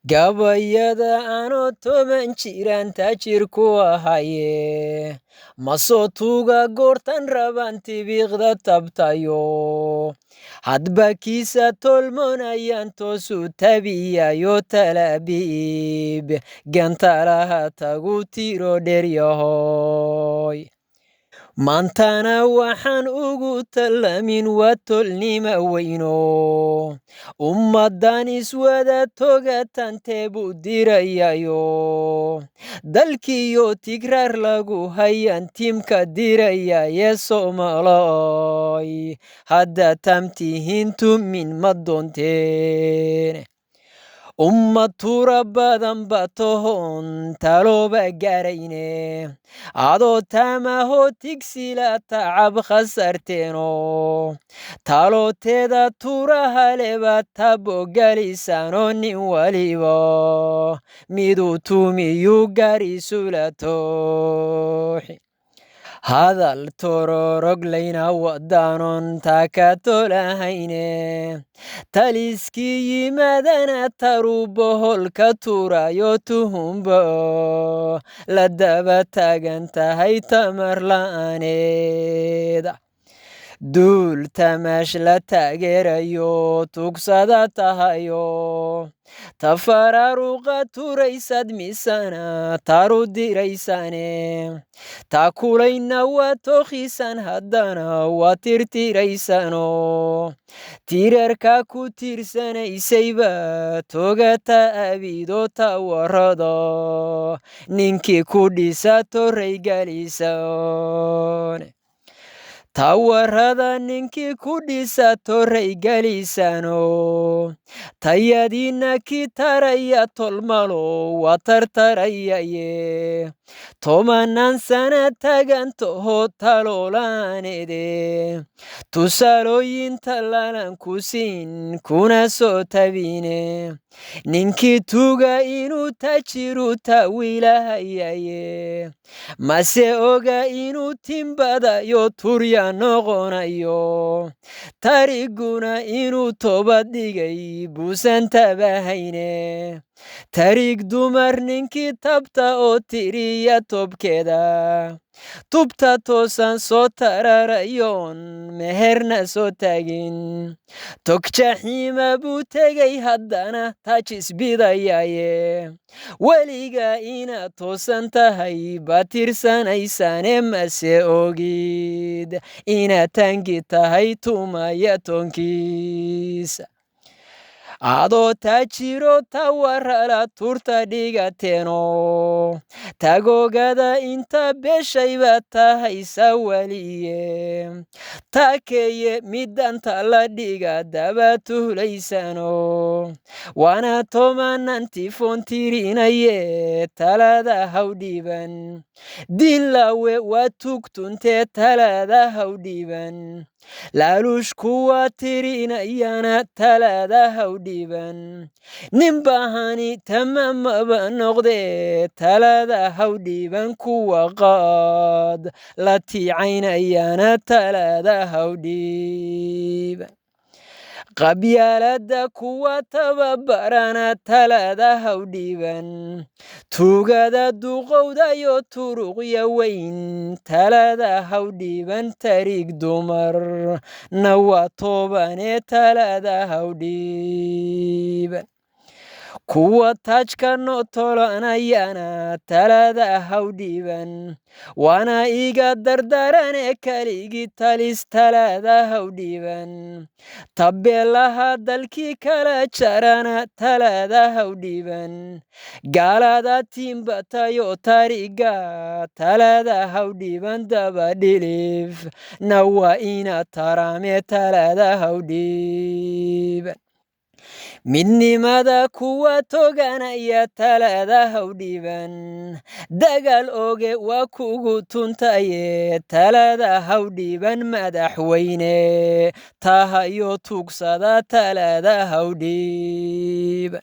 gabayada anoo toban jiraan taajirku ahaye masoo tuuga goortan raban tibiiqda tabtayo hadba kiisa tolmoonayaan toosu tabiyayo talaabiib gantalaha tagu tiro dheryahoy maantana waxaan ugu tallamin waa tolnima weyno ummaddan iswada togatanteebu dirayayo dalkiyo tigraar lagu hayan tiimka dirayaye soomaloy hadda tamtihiin tumin ma doonteen ummad tura badan ba tohon talooba gaarayne adoo taamaho tigsila tacab khasarteeno talooteeda turahaleba tabogalisaano nin waliba miduu tuumiyuu garisulaatooxi hadal tororoglayna wadaanon taakatolahayne taliskii yimaadana taruboholka turayo tuhumbo la daba taagan tahay tamar la'aaneeda duul tamaash la taageerayo tugsada tahayo tafaraaruqa turaysad misana taru diraysane taakulayna waa tookhisan haddana waa tirtiraysano tiirarka ku tiirsanaysayba togata abido tawarada ninkii ku dhisa torray galisan tawarada ninkii ku dhisa torray galisano tayadiina ki taraya tolmalo waa tartarayaye tobanaan sana tagantaho taloolaaneede tusaalooyin tallaalan ku siin kuna soo tabine ninkii tuuga inuu tajiru tawiilahayaye mase oga inuu timbadayo turya noqonayo tariguna inuu toobad dhigay buusan tabahayne tarig dumar ninkii tabta oo tiriya tobkeeda tubta toosan soo tararayoon meherna soo taagin togjaxiima buu tegay haddana taajisbidayaye weliga inaad toosan tahay baad tirsanaysaane mase ogid inaad tangi tahay tumaya toonkiisa adoo taajiro tawarala turta dhigateeno tagogada inta beeshayba tahaysa weliye taakeeye midanta la dhiga daba tuhlaysano waana tobanantifoon tirinaye talada hawdhiiban diinlawe waa tugtuntee talada hawdhiiban laaluush kuwa tirinayana talada hawdhiiban nin bahani tamamaba noqdee talada hawdhiiban kuwa qaad la tiicaynayana talada hawdhiiban qabyaalada kuwa tababarana talada hawdhiiban tuugada duqowdayo turuqya weyn talada hawdhiiban tarig dumar na waa toobane talada hawdhiiban kuwa taajka noo tolanayana talada hawdhiiban waana iga dardarane kaligii talis talada hawdhiiban tabeelaha dalkii kala jarana talada hawdhiiban gaalada tiimbatayo tariga talada hawdhiiban dabadhilif na waa ina tarame talada hawdhiiban midnimada kuwa toganaya talada hawdhiiban dagaal oge waa kugu tuntaye talada hawdhiiban madaxweyne tahayo tugsada talada hawdhiiban